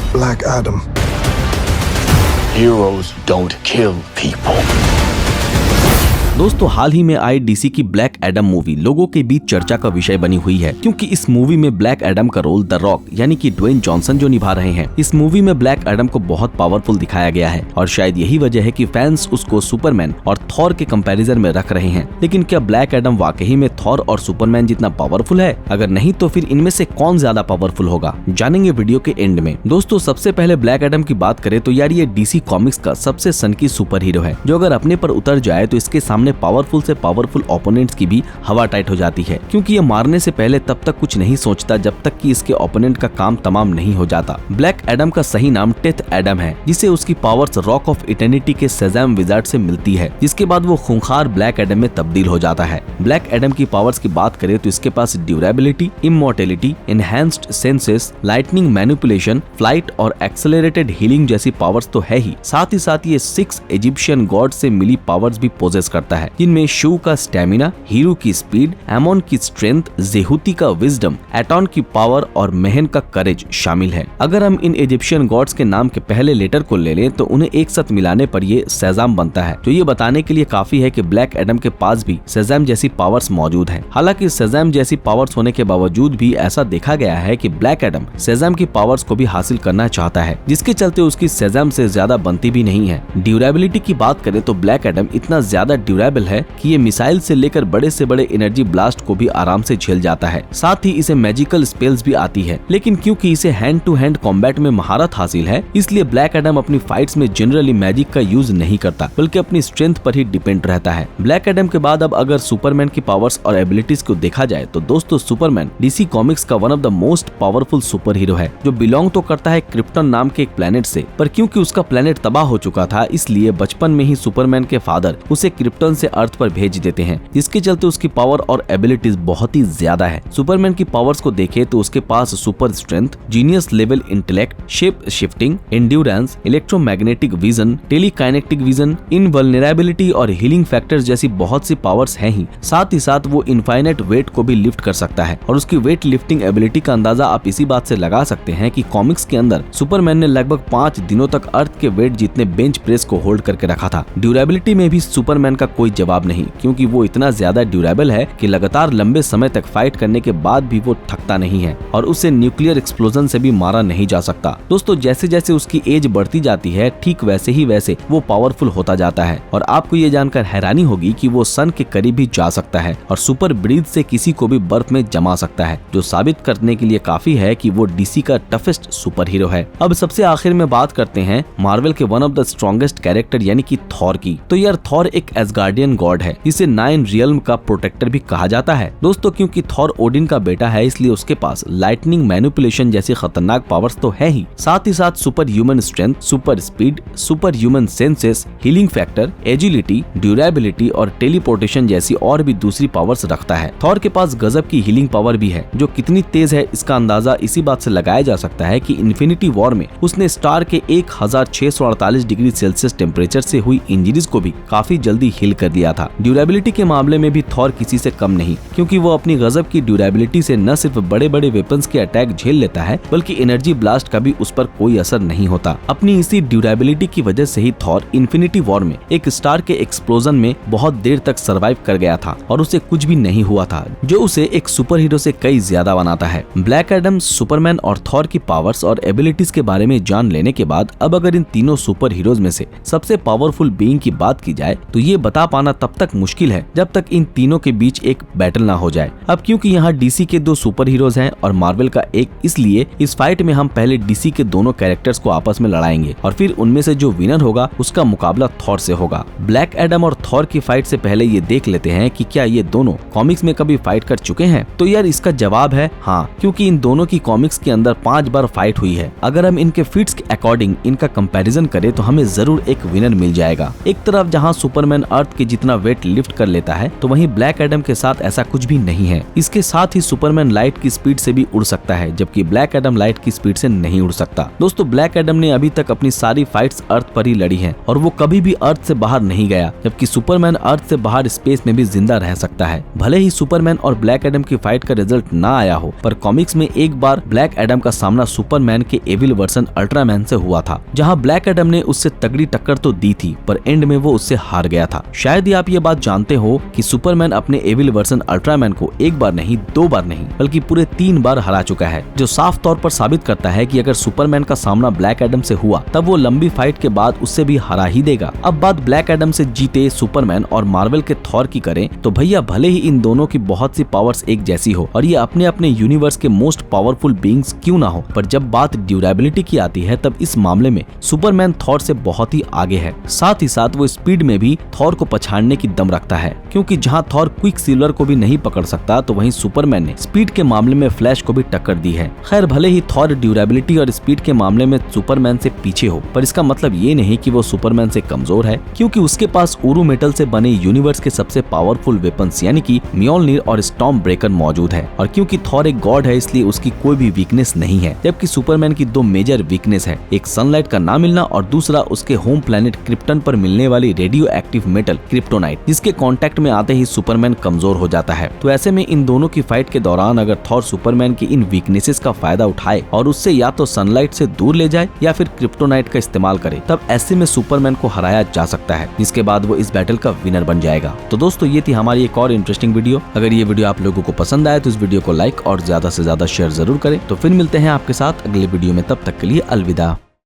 Black Adam. Heroes don't kill people. दोस्तों, हाल ही में आई DC की ब्लैक एडम मूवी लोगों के बीच चर्चा का विषय बनी हुई है, क्योंकि इस मूवी में ब्लैक एडम का रोल द रॉक यानी कि ड्वेन जॉनसन जो निभा रहे हैं। इस मूवी में ब्लैक एडम को बहुत पावरफुल दिखाया गया है और शायद यही वजह है कि फैंस उसको सुपरमैन और थॉर के कंपैरिजन में रख रहे हैं। लेकिन क्या ब्लैक एडम वाकई में थॉर और सुपरमैन जितना पावरफुल है? अगर नहीं तो फिर इनमें से कौन ज्यादा पावरफुल होगा, जानेंगे वीडियो के एंड में। दोस्तों, सबसे पहले ब्लैक एडम की बात करें तो यार ये डीसी कॉमिक्स का सबसे सनकी सुपर हीरो है, जो अगर अपने पर उतर जाए तो इसके सामने पावरफुल से पावरफुल ओपोनेंट्स की भी हवा टाइट हो जाती है, क्योंकि ये मारने से पहले तब तक कुछ नहीं सोचता जब तक कि इसके ओपोनेंट का काम तमाम नहीं हो जाता। ब्लैक एडम का सही नाम टेथ एडम है, जिसे उसकी पावर्स रॉक ऑफ इटर्निटी के शेज़ैम विजार्ड से मिलती है, जिसके बाद वो खूंखार ब्लैक एडम में तब्दील हो जाता है। ब्लैक एडम की पावर्स की बात करें तो इसके पास durability, immortality, enhanced senses, lightning manipulation, flight और एक्सेलरेटेड हीलिंग जैसी पावर्स तो है ही, साथ ही साथ ये 6 इजिप्शियन गॉड से मिली पावर्स भी पोजेस करता है, जिनमें शू का स्टेमिना, हीरो की स्पीड, एमोन की स्ट्रेंथ, जेहुती का विजडम, एटॉन की पावर और मेहन का करेज शामिल है। अगर हम इन इजिप्शियन गॉड्स के नाम के पहले लेटर को ले लें तो उन्हें एक साथ मिलाने पर ये शेज़ैम बनता है, जो ये बताने के लिए काफी है कि ब्लैक एडम के पास भी शेज़ैम जैसी पावर्स मौजूद है। हालांकि शेज़ैम जैसी पावर्स होने के बावजूद भी ऐसा देखा गया है कि ब्लैक एडम शेज़ैम की पावर्स को भी हासिल करना चाहता है, जिसके चलते उसकी शेज़ैम से ज्यादा बनती भी नहीं है। ड्यूरेबिलिटी की बात करें तो ब्लैक एडम इतना ज्यादा ड्यूरेबल है कि ये मिसाइल से लेकर बड़े से बड़े एनर्जी ब्लास्ट को भी आराम से झेल जाता है। साथ ही इसे मैजिकल स्पेल्स भी आती है, लेकिन क्योंकि इसे हैंड टू हैंड कॉम्बैट में महारत हासिल है, इसलिए ब्लैक एडम अपनी फाइट्स में जनरली मैजिक का यूज नहीं करता, बल्कि अपनी स्ट्रेंथ पर ही डिपेंड रहता है। ब्लैक एडम के बाद अब अगर सुपरमैन की पावर्स और एबिलिटीज को देखा जाए तो दोस्तों, सुपरमैन डीसी कॉमिक्स का one of the most powerful super hero है, जो बिलोंग तो करता है क्रिप्टन नाम के एक प्लेनेट से, पर क्योंकि उसका प्लेनेट तबाह हो चुका था, इसलिए बचपन में ही सुपरमैन के फादर उसे क्रिप्टन से अर्थ पर भेज देते हैं, जिसके चलते उसकी पावर और एबिलिटीज बहुत ही ज्यादा है। सुपरमैन की पावर्स को देखें तो उसके पास super strength, genius level intellect, shape shifting, endurance, electromagnetic vision, telekinetic vision, invulnerability और हीलिंग फैक्टर्स जैसी बहुत सी पावर्स हैं ही। साथ ही साथ वो इनफाइनाइट वेट को भी लिफ्ट कर सकता है, और उसकी वेट लिफ्टिंग एबिलिटी का अंदाजा आप इसी बात से लगा सकते हैं कि कॉमिक्स के अंदर सुपरमैन ने लगभग 5 दिनों तक अर्थ के वेट जितने बेंच प्रेस को होल्ड करके रखा था। ड्यूरेबिलिटी में भी सुपरमैन का कोई जवाब नहीं, क्योंकि वो इतना ज्यादा ड्यूरेबल है कि लगातार लंबे समय तक फाइट करने के बाद भी वो थकता नहीं है, और उसे न्यूक्लियर एक्सप्लोजन से भी मारा नहीं जा सकता। दोस्तों, जैसे जैसे उसकी एज बढ़ती जाती है, ठीक वैसे ही वैसे वो पावरफुल होता जाता है, और आपको ये जानकर हैरानी होगी कि वो सन के करीब भी जा सकता है और सुपर ब्रीथ से किसी को भी बर्फ में जमा सकता है, जो साबित करने के लिए काफी है कि वो डीसी का टफेस्ट सुपर हीरो है। अब सबसे आखिर में बात करते हैं मार्वल के one of the strongest character यानी कि थॉर की। तो यार, थॉर एक एसगार्डियन गॉड है, जिसे 9 रियल्म का प्रोटेक्टर भी कहा जाता है। दोस्तों, क्योंकि थॉर ओडिन का बेटा है, इसलिए उसके पास लाइटनिंग मैनिपुलेशन जैसी खतरनाक पावर्स तो है ही, साथ ही साथ super human strength, super speed, super human senses, healing factor, agility, durability और टेलीपोर्टेशन जैसी और भी दूसरी पावर्स रखता है। थॉर के पास गजब की हीलिंग पावर भी है, जो कितनी तेज है इसका अंदाजा इसी बात से लगाया जा सकता है कि इन्फिनिटी वॉर में उसने स्टार के 1648 डिग्री सेल्सियस टेम्परेचर से हुई इंजरीज को भी काफी जल्दी हील कर दिया था। ड्यूरेबिलिटी के मामले में भी थॉर किसी से कम नहीं, क्योंकि वो अपनी गजब की ड्यूरेबिलिटी से न सिर्फ बड़े बड़े वेपन्स के अटैक झेल लेता है, बल्कि एनर्जी ब्लास्ट का भी उस पर कोई असर नहीं होता। अपनी इसी ड्यूरेबिलिटी की वजह से ही थॉर इन्फिनिटी वॉर में एक स्टार के एक्सप्लोजन में बहुत देर तक सरवाइव कर गया था, और उसे कुछ भी नहीं हुआ था, जो उसे एक सुपर हीरो से कई ज्यादा बनाता है। ब्लैक एडम, सुपरमैन और थॉर की पावर्स और एबिलिटीज के बारे में जान लेने के बाद अब अगर इन तीनों सुपर हीरोज में से सबसे पावरफुल बीइंग की बात की जाए तो ये बता पाना तब तक मुश्किल है जब तक इन तीनों के बीच एक बैटल ना हो जाए। अब क्योंकि यहाँ डीसी के 2 सुपर हीरोज हैं और मार्वल का एक, इसलिए इस फाइट में हम पहले डीसी के दोनों कैरेक्टर्स को आपस में लड़ाएंगे और फिर उनमें से जो विनर होगा उसका मुकाबला थॉर से होगा। ब्लैक एडम और थॉर की फाइट से पहले ये देख लेते हैं कि क्या ये दोनों कॉमिक्स में कभी फाइट कर चुके हैं। तो यार इसका जवाब है हाँ, क्योंकि इन दोनों की कॉमिक्स के अंदर 5 बार फाइट हुई है। अगर हम इनके फीट्स के अकॉर्डिंग इनका कंपैरिजन करें तो हमें जरूर एक विनर मिल जाएगा। एक तरफ जहाँ सुपरमैन अर्थ के जितना वेट लिफ्ट कर लेता है, तो वहीं ब्लैक एडम के साथ ऐसा कुछ भी नहीं है। इसके साथ ही सुपरमैन लाइट की स्पीड से भी उड़ सकता है, जबकि ब्लैक एडम लाइट की स्पीड से नहीं उड़ सकता। दोस्तों, ब्लैक एडम ने अभी तक अपनी सारी फाइट्स अर्थ पर ही लड़ी हैं और वो कभी भी अर्थ से बाहर नहीं गया, जबकि सुपरमैन अर्थ से बाहर स्पेस में भी जिंदा रह सकता है। भले ही सुपरमैन और ब्लैक एडम की फाइट का रिजल्ट ना आया हो, पर कॉमिक्स में एक बार ब्लैक एडम का सामना सुपरमैन के एविल वर्सन अल्ट्रामैन से हुआ था, जहां ब्लैक एडम ने उससे तगड़ी टक्कर तो दी थी, पर एंड में वो उससे हार गया था। शायद ही आप ये बात जानते हो कि सुपरमैन अपने एविल वर्सन अल्ट्रामैन को एक बार नहीं, 2 बार नहीं, बल्कि पूरे 3 बार हरा चुका है, जो साफ तौर पर साबित करता है कि अगर सुपरमैन का सामना ब्लैक एडम से हुआ, तब वो लंबी फाइट के बाद उससे भी हरा ही देगा। अब बात ब्लैक एडम से जीते सुपरमैन और मार्वल के थॉर की करें, तो भैया भले ही इन दोनों की बहुत सी पावर्स एक जैसी हो और ये अपने अपने यूनिवर्स के मोस्ट पावरफुल बीइंग्स क्यों ना हो, पर जब बात ड्यूरेबिलिटी की आती है, तब इस मामले में सुपरमैन थॉर से बहुत ही आगे है। साथ ही साथ वो स्पीड में भी थॉर को पछाड़ने की दम रखता है, क्योंकि जहां थॉर क्विक सिल्वर को भी नहीं पकड़ सकता, तो वहीं सुपरमैन ने स्पीड के मामले में फ्लैश को भी टक्कर दी है। खैर, भले ही थॉर ड्यूरेबिलिटी और स्पीड के मामले में सुपरमैन से पीछे हो, पर इसका मतलब ये नहीं कि वो सुपरमैन से कमजोर है, क्योंकि उसके पास उरू मेटल से बने यूनिवर्स के सबसे पावरफुल वेपन्स यानी कि म्योल्निर और स्टॉर्म ब्रेकर मौजूद है। और क्योंकि थॉर एक गॉड है, इसलिए उसकी कोई भी वीकनेस नहीं है, जबकि सुपरमैन की 2 मेजर वीकनेस है, एक सनलाइट का ना मिलना और दूसरा उसके होम प्लेनेट क्रिप्टन पर मिलने वाली रेडियो एक्टिव मेटल क्रिप्टोनाइट, जिसके कांटेक्ट में आते ही सुपरमैन कमजोर हो जाता है। तो ऐसे में इन दोनों की फाइट के दौरान अगर थॉर सुपरमैन की इन वीकनेसेस का फायदा उठाए और उससे या तो सनलाइट से दूर ले जाए या फिर क्रिप्टोनाइट का इस्तेमाल करे, तब ऐसे में सुपरमैन को हराया जा सकता है, जिसके बाद वो इस बैटल का विनर बन जाएगा। तो दोस्तों, ये थी हमारी एक और इंटरेस्टिंग वीडियो। अगर ये वीडियो आप लोगों को पसंद आया तो इस वीडियो को लाइक और ज्यादा से ज्यादा शेयर जरूर करें। तो फिर मिलते हैं आपके साथ अगले वीडियो में, तब तक के लिए अलविदा।